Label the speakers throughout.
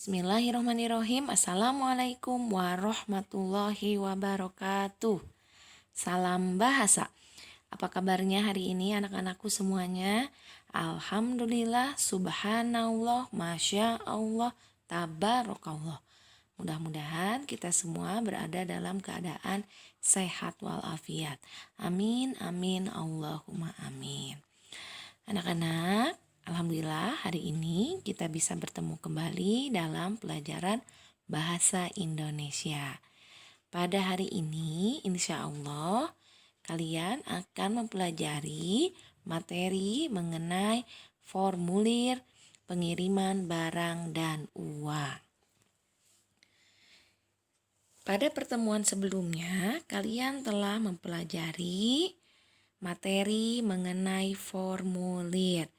Speaker 1: Bismillahirrahmanirrahim. Assalamualaikum warahmatullahi wabarakatuh. Salam bahasa. Apa kabarnya hari ini anak-anakku semuanya? Alhamdulillah, subhanallah, masya Allah, tabarakallah. Mudah-mudahan kita semua berada dalam keadaan sehat walafiat. Amin, amin, Allahumma amin. Anak-anak, alhamdulillah hari ini kita bisa bertemu kembali dalam pelajaran bahasa Indonesia. Pada hari ini, insya Allah, kalian akan mempelajari materi mengenai formulir pengiriman barang dan uang. Pada pertemuan sebelumnya, kalian telah mempelajari materi mengenai formulir.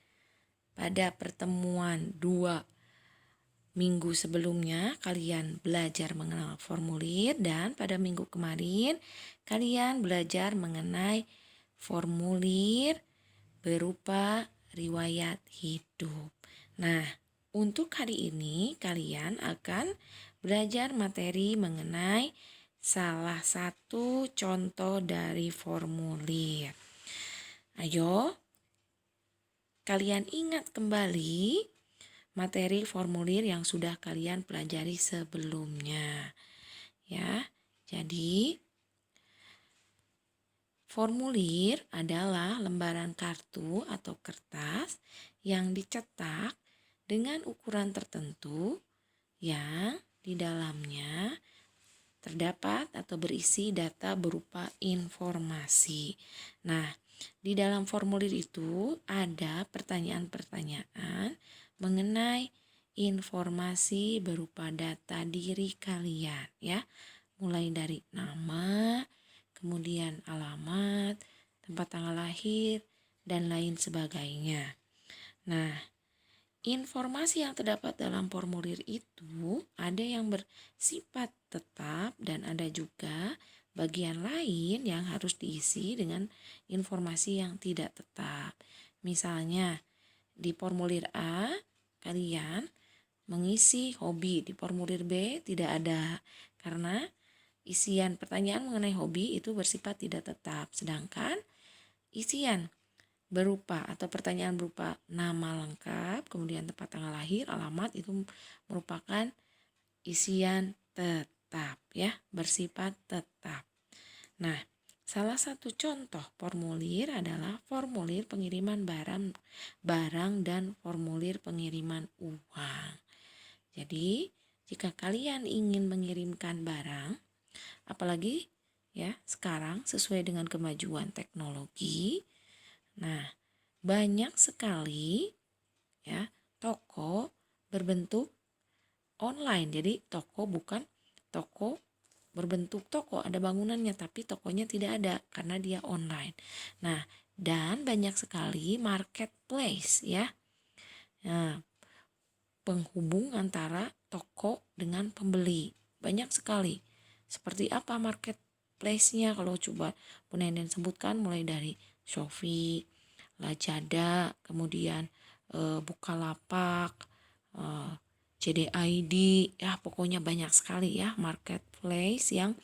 Speaker 1: Pada pertemuan 2 minggu sebelumnya, kalian belajar mengenal formulir, dan pada minggu kemarin, kalian belajar mengenai formulir berupa riwayat hidup. Nah, untuk hari ini, kalian akan belajar materi mengenai salah satu contoh dari formulir. Ayo, kalian ingat kembali materi formulir yang sudah kalian pelajari sebelumnya. Ya, jadi formulir adalah lembaran kartu atau kertas yang dicetak dengan ukuran tertentu yang di dalamnya terdapat atau berisi data berupa informasi. Nah, di dalam formulir itu ada pertanyaan-pertanyaan mengenai informasi berupa data diri kalian, ya. Mulai dari nama, kemudian alamat, tempat tanggal lahir, dan lain sebagainya. Nah, informasi yang terdapat dalam formulir itu ada yang bersifat tetap dan ada juga bagian lain yang harus diisi dengan informasi yang tidak tetap. Misalnya di formulir A kalian mengisi hobi, di formulir B tidak ada karena isian pertanyaan mengenai hobi itu bersifat tidak tetap. Sedangkan isian berupa atau pertanyaan berupa nama lengkap, kemudian tempat tanggal lahir, alamat itu merupakan isian tetap, ya, bersifat tetap. Nah, salah satu contoh formulir adalah formulir pengiriman barang dan formulir pengiriman uang. Jadi, jika kalian ingin mengirimkan barang, apalagi ya sekarang sesuai dengan kemajuan teknologi, nah, banyak sekali ya toko berbentuk online. Jadi toko bukan toko berbentuk toko, ada bangunannya tapi tokonya tidak ada karena dia online. Nah, dan banyak sekali marketplace, ya. Nah, penghubung antara toko dengan pembeli. Banyak sekali. Seperti apa marketplace-nya? Kalau coba Bu Nenden sebutkan mulai dari Shopee, Lazada, kemudian Bukalapak, JDID, ya pokoknya banyak sekali ya marketplace yang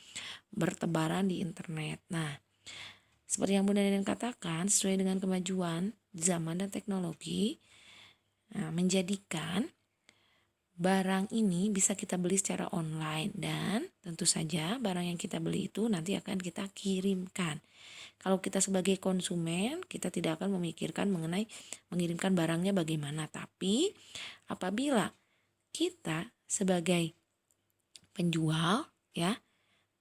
Speaker 1: bertebaran di internet. Nah, seperti yang Bu Nenden katakan, sesuai dengan kemajuan zaman dan teknologi, menjadikan barang ini bisa kita beli secara online, dan tentu saja barang yang kita beli itu nanti akan kita kirimkan. Kalau kita sebagai konsumen, kita tidak akan memikirkan mengenai mengirimkan barangnya bagaimana. Tapi apabila kita sebagai penjual, ya,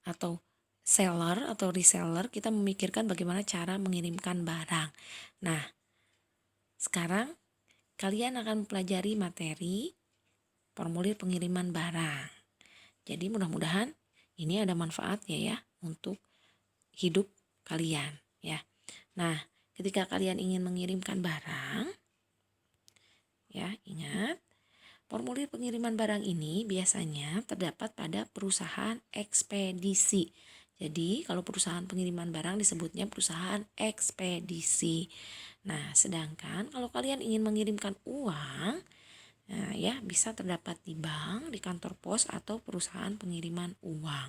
Speaker 1: atau seller atau reseller, kita memikirkan bagaimana cara mengirimkan barang. Nah, sekarang kalian akan mempelajari materi formulir pengiriman barang. Jadi mudah-mudahan ini ada manfaatnya ya untuk hidup kalian, ya. Nah, ketika kalian ingin mengirimkan barang, ya, ingat, formulir pengiriman barang ini biasanya terdapat pada perusahaan ekspedisi. Jadi, kalau perusahaan pengiriman barang disebutnya perusahaan ekspedisi. Nah, sedangkan kalau kalian ingin mengirimkan uang, Nah, ya, bisa terdapat di bank, di kantor pos, atau perusahaan pengiriman uang.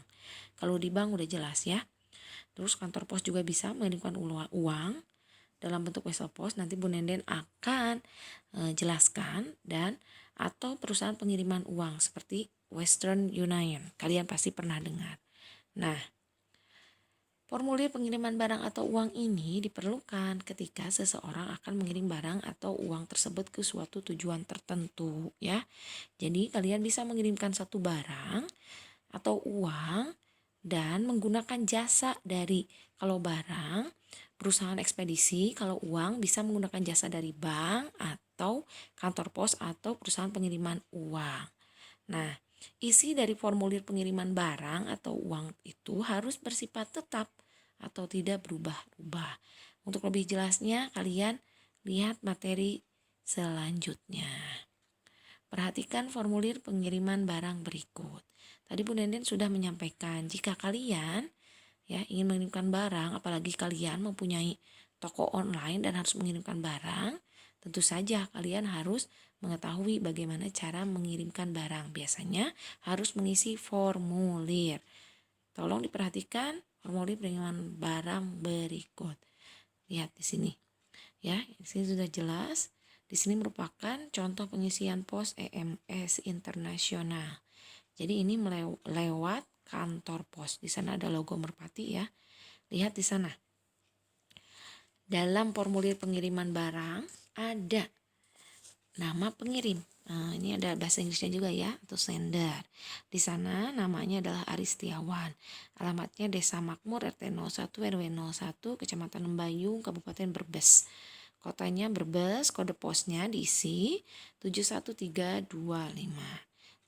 Speaker 1: Kalau di bank udah jelas ya. Terus kantor pos juga bisa mengirimkan uang dalam bentuk wesel pos. Nanti Bu Nenden akan jelaskan, dan atau perusahaan pengiriman uang seperti Western Union. Kalian pasti pernah dengar. Nah, formulir pengiriman barang atau uang ini diperlukan ketika seseorang akan mengirim barang atau uang tersebut ke suatu tujuan tertentu ya. Jadi kalian bisa mengirimkan satu barang atau uang dan menggunakan jasa dari, kalau barang perusahaan ekspedisi, kalau uang bisa menggunakan jasa dari bank atau kantor pos atau perusahaan pengiriman uang. Nah, isi dari formulir pengiriman barang atau uang itu harus bersifat tetap atau tidak berubah-ubah. Untuk lebih jelasnya, kalian lihat materi selanjutnya. Perhatikan formulir pengiriman barang berikut. Tadi Bu Nenden sudah menyampaikan, jika kalian ingin mengirimkan barang, apalagi kalian mempunyai toko online dan harus mengirimkan barang, tentu saja kalian harus mengetahui bagaimana cara mengirimkan barang. Biasanya harus mengisi formulir. Tolong diperhatikan formulir pengiriman barang berikut. Lihat di sini. Ya, di sini sudah jelas. Di sini merupakan contoh pengisian pos EMS internasional. Jadi ini lewat kantor pos. Di sana ada logo merpati ya. Lihat di sana. Dalam formulir pengiriman barang ada nama pengirim. Nah, ini ada bahasa Inggrisnya juga ya, atau sender. Di sana namanya adalah Aristiawan. Alamatnya Desa Makmur RT 01 RW 01 Kecamatan Lembayung Kabupaten Brebes. Kotanya Brebes, kode posnya diisi 71325.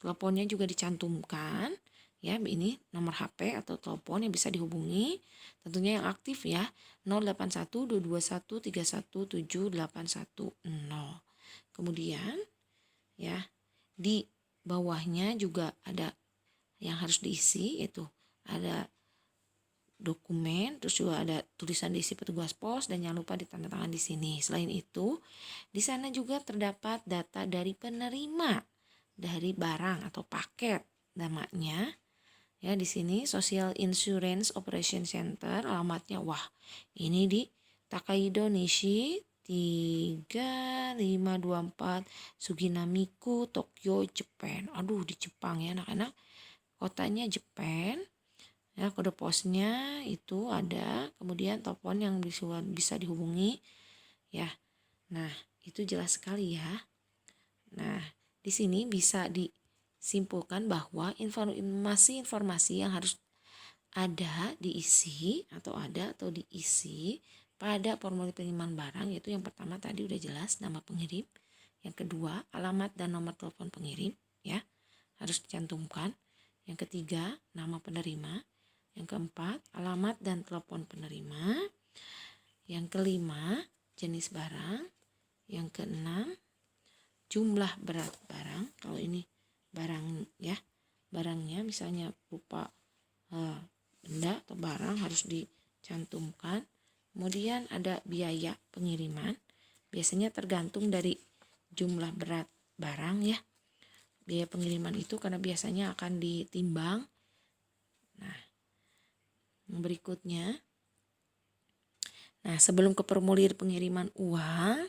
Speaker 1: Teleponnya juga dicantumkan. Ya, ini nomor HP atau telepon yang bisa dihubungi. Tentunya yang aktif ya, 081221317810. Kemudian ya, di bawahnya juga ada yang harus diisi, yaitu ada dokumen, terus juga ada tulisan diisi petugas pos, dan jangan lupa ditandatangan di sini. Selain itu, di sana juga terdapat data dari penerima dari barang atau paket, namanya ya di sini Social Insurance Operation Center, alamatnya ini di Takaido Nishi 3524 Suginamiku, Tokyo, Jepang. Aduh, di Jepang ya anak-anak. Kotanya Jepang. Ya, kode posnya itu ada, kemudian telepon yang bisa dihubungi ya. Nah, itu jelas sekali ya. Nah, di sini bisa disimpulkan bahwa informasi-informasi yang harus ada diisi atau diisi pada formulir pengiriman barang, yaitu yang pertama tadi udah jelas nama pengirim, yang kedua alamat dan nomor telepon pengirim ya harus dicantumkan, yang ketiga nama penerima, yang keempat alamat dan telepon penerima, yang kelima jenis barang, yang keenam jumlah berat barang. Kalau ini barang ya, barangnya misalnya berupa benda atau barang harus dicantumkan. Kemudian ada biaya pengiriman, biasanya tergantung dari jumlah berat barang ya. Biaya pengiriman itu karena biasanya akan ditimbang. Nah, yang berikutnya. Nah, sebelum ke formulir pengiriman uang,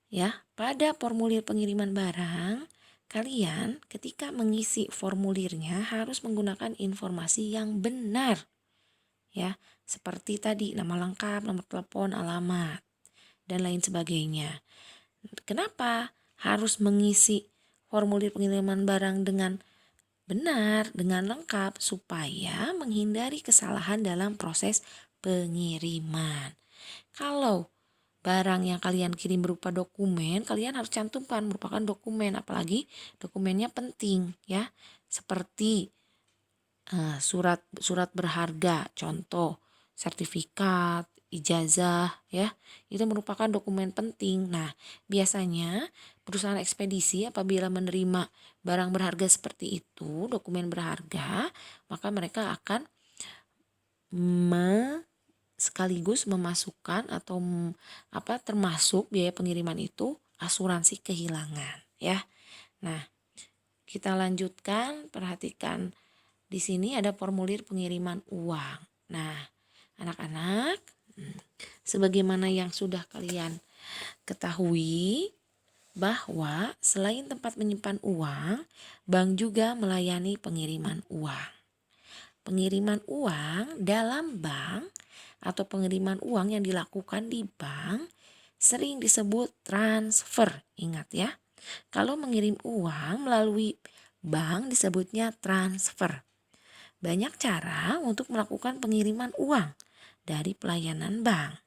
Speaker 1: ya, pada formulir pengiriman barang, kalian ketika mengisi formulirnya harus menggunakan informasi yang benar. Ya, seperti tadi nama lengkap, nomor telepon, alamat, dan lain sebagainya. Kenapa harus mengisi formulir pengiriman barang dengan benar, dengan lengkap, supaya menghindari kesalahan dalam proses pengiriman. Kalau barang yang kalian kirim berupa dokumen, kalian harus cantumkan merupakan dokumen, apalagi dokumennya penting ya, seperti surat berharga, contoh sertifikat, ijazah ya, itu merupakan dokumen penting. Nah, biasanya perusahaan ekspedisi apabila menerima barang berharga seperti itu, dokumen berharga, maka mereka akan sekaligus memasukkan atau termasuk biaya pengiriman itu asuransi kehilangan ya. Nah, kita lanjutkan, perhatikan di sini ada formulir pengiriman uang. Nah, anak-anak, sebagaimana yang sudah kalian ketahui bahwa selain tempat menyimpan uang, bank juga melayani pengiriman uang. Pengiriman uang dalam bank atau pengiriman uang yang dilakukan di bank sering disebut transfer. Ingat ya, kalau mengirim uang melalui bank disebutnya transfer. Banyak cara untuk melakukan pengiriman uang dari pelayanan bank.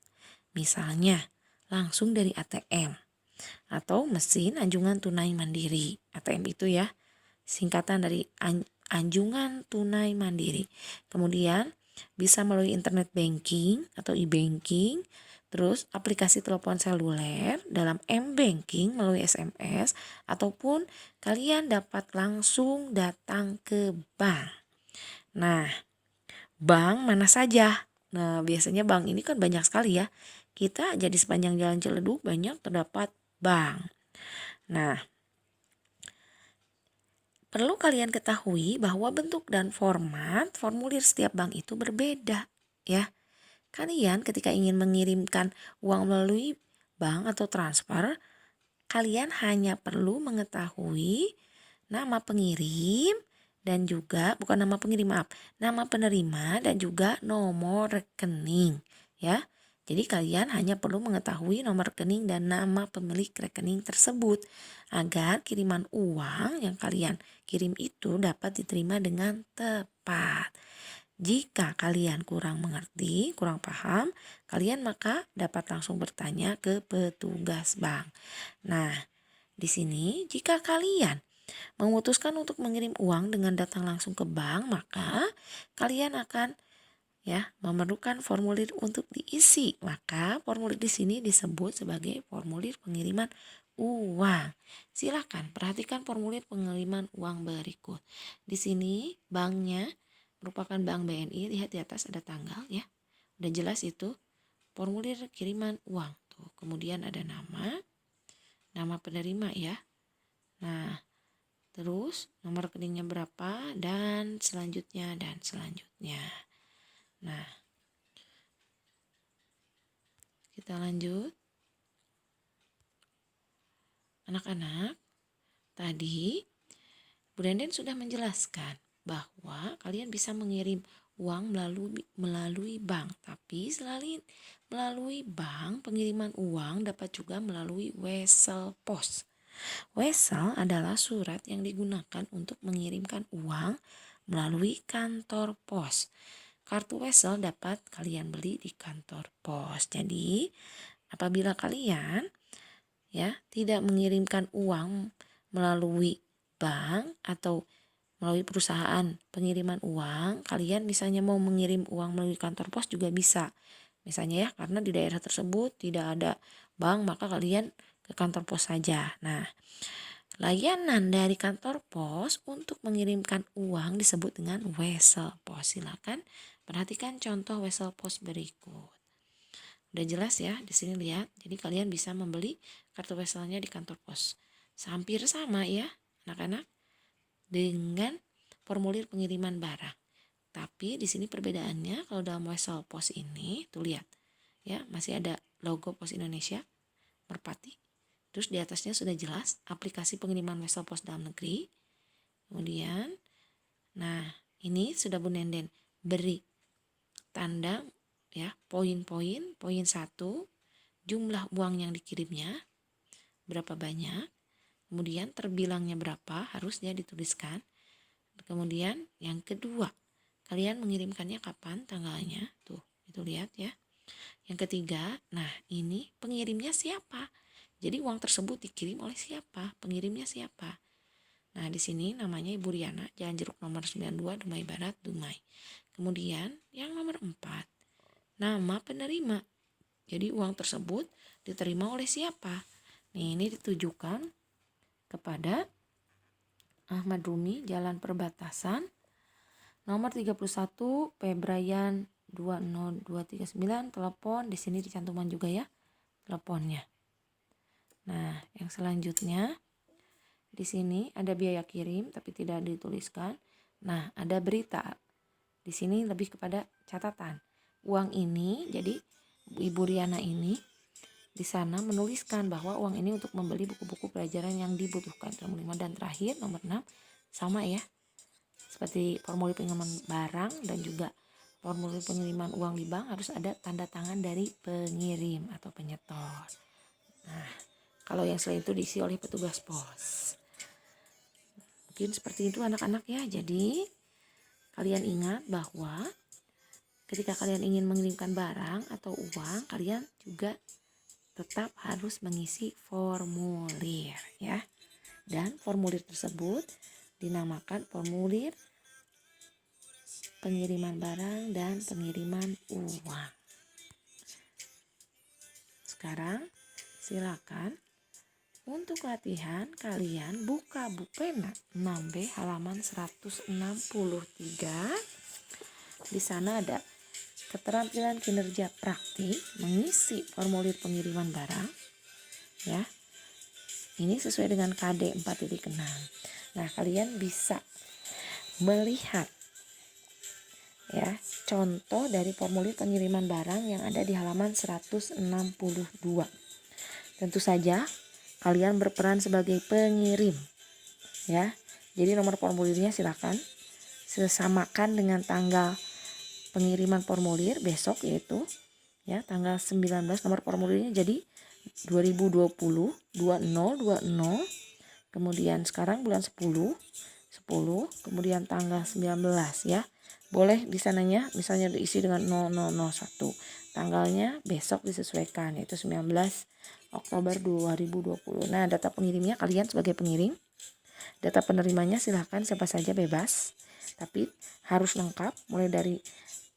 Speaker 1: Misalnya, langsung dari ATM atau mesin anjungan tunai mandiri. ATM itu ya, singkatan dari anjungan tunai mandiri. Kemudian bisa melalui internet banking atau e-banking, terus aplikasi telepon seluler, dalam m-banking melalui SMS, ataupun kalian dapat langsung datang ke bank. Nah, bank mana saja? Nah, biasanya bank ini kan banyak sekali ya. Kita jadi sepanjang Jalan Ciledug banyak terdapat bank. Nah, perlu kalian ketahui bahwa bentuk dan format formulir setiap bank itu berbeda ya. Kalian ketika ingin mengirimkan uang melalui bank atau transfer, kalian hanya perlu mengetahui nama pengirim dan juga nama penerima dan juga nomor rekening ya. Jadi kalian hanya perlu mengetahui nomor rekening dan nama pemilik rekening tersebut agar kiriman uang yang kalian kirim itu dapat diterima dengan tepat. Jika kalian kurang mengerti, kurang paham, kalian maka dapat langsung bertanya ke petugas bank. Nah, di sini jika kalian memutuskan untuk mengirim uang dengan datang langsung ke bank, maka kalian akan memerlukan formulir untuk diisi. Maka formulir di sini disebut sebagai formulir pengiriman uang. Silakan perhatikan formulir pengiriman uang berikut. Di sini banknya merupakan Bank BNI. Lihat di atas ada tanggal ya. Udah jelas itu formulir kiriman uang. Tuh, kemudian ada nama penerima ya. Nah, terus nomor rekeningnya berapa dan selanjutnya. Nah, kita lanjut. Anak-anak, tadi Bu Denden sudah menjelaskan bahwa kalian bisa mengirim uang melalui bank. Tapi selain melalui bank, pengiriman uang dapat juga melalui wesel pos. Wesel adalah surat yang digunakan untuk mengirimkan uang melalui kantor pos. Kartu wesel dapat kalian beli di kantor pos. Jadi, apabila kalian tidak mengirimkan uang melalui bank atau melalui perusahaan pengiriman uang, kalian misalnya mau mengirim uang melalui kantor pos juga bisa. Misalnya ya, karena di daerah tersebut tidak ada bank, maka kalian ke kantor pos saja. Nah, layanan dari kantor pos untuk mengirimkan uang disebut dengan wesel pos. Silakan perhatikan contoh wesel pos berikut. Udah jelas ya, di sini lihat. Jadi kalian bisa membeli kartu weselnya di kantor pos. Hampir sama ya, anak-anak, dengan formulir pengiriman barang. Tapi di sini perbedaannya kalau dalam wesel pos ini, tuh lihat ya, masih ada logo Pos Indonesia merpati. Terus di atasnya sudah jelas aplikasi pengiriman wesel pos dalam negeri. Kemudian, nah ini sudah Bu Nenden beri tanda ya, poin-poin. Poin 1, jumlah uang yang dikirimnya berapa banyak. Kemudian terbilangnya berapa, harusnya dituliskan. Kemudian yang kedua, kalian mengirimkannya kapan, tanggalnya. Tuh, itu lihat ya. Yang ketiga, nah ini pengirimnya siapa? Jadi uang tersebut dikirim oleh siapa? Pengirimnya siapa? Nah, di sini namanya Ibu Riana, Jalan Jeruk nomor 92, Dumai Barat, Dumai. Kemudian yang nomor 4, nama penerima. Jadi uang tersebut diterima oleh siapa? Nih, ini ditujukan kepada Ahmad Rumi, Jalan Perbatasan, nomor 31, Pebrayan 20239, telepon. Di sini dicantumkan juga ya teleponnya. Nah, yang selanjutnya Di sini ada biaya kirim tapi tidak dituliskan. Nah, ada berita. Di sini lebih kepada catatan. Uang ini, jadi Ibu Riana ini di sana menuliskan bahwa uang ini untuk membeli buku-buku pelajaran yang dibutuhkan. Nomor 5 dan terakhir nomor 6 sama ya. Seperti formulir pengiriman barang dan juga formulir pengiriman uang di bank harus ada tanda tangan dari pengirim atau penyetor. Nah, kalau yang selain itu diisi oleh petugas pos. Mungkin seperti itu anak-anak ya. Jadi kalian ingat bahwa ketika kalian ingin mengirimkan barang atau uang, kalian juga tetap harus mengisi formulir ya. Dan formulir tersebut dinamakan formulir pengiriman barang dan pengiriman uang. Sekarang silakan untuk latihan kalian buka buku pena 6B halaman 163. Di sana ada keterampilan kinerja praktik mengisi formulir pengiriman barang ya. Ini sesuai dengan KD 4.6. Nah, kalian bisa melihat ya contoh dari formulir pengiriman barang yang ada di halaman 162. Tentu saja kalian berperan sebagai pengirim ya. Jadi nomor formulirnya silakan sesamakan dengan tanggal pengiriman formulir besok, yaitu ya tanggal 19. Nomor formulirnya jadi 2020 2020, kemudian sekarang bulan 10 kemudian tanggal 19 ya. Boleh di sananya misalnya diisi dengan 0001. Tanggalnya besok disesuaikan, yaitu 19 Oktober 2020. Nah, data pengirimnya kalian sebagai pengirim. Data penerimanya silahkan siapa saja bebas. Tapi harus lengkap, mulai dari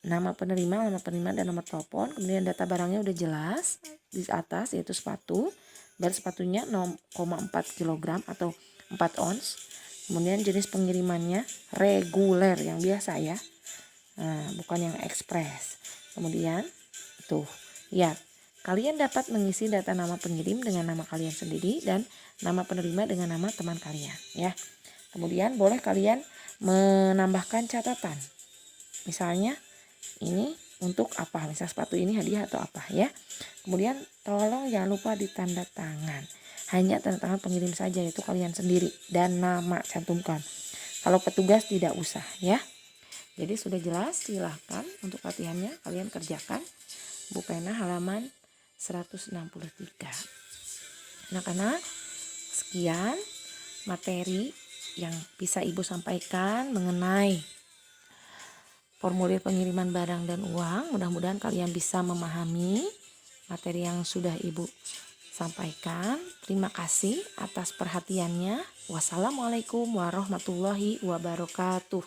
Speaker 1: nama penerima, dan nomor telepon. Kemudian data barangnya udah jelas di atas, yaitu sepatu. Berat sepatunya 0,4 kg atau 4 ons. Kemudian jenis pengirimannya reguler yang biasa ya. Nah, bukan yang ekspres. Kemudian tuh, ya. Kalian dapat mengisi data nama pengirim dengan nama kalian sendiri dan nama penerima dengan nama teman kalian ya. Kemudian boleh kalian menambahkan catatan. Misalnya ini untuk apa? Misal sepatu ini hadiah atau apa ya. Kemudian tolong jangan lupa ditanda tangan. Hanya tanda tangan pengirim saja, yaitu kalian sendiri dan nama cantumkan. Kalau petugas tidak usah ya. Jadi sudah jelas, silahkan untuk latihannya kalian kerjakan. Buku pena halaman 163. Anak-anak, sekian materi yang bisa Ibu sampaikan mengenai formulir pengiriman barang dan uang. Mudah-mudahan kalian bisa memahami materi yang sudah Ibu sampaikan. Terima kasih atas perhatiannya. Wassalamualaikum warahmatullahi wabarakatuh.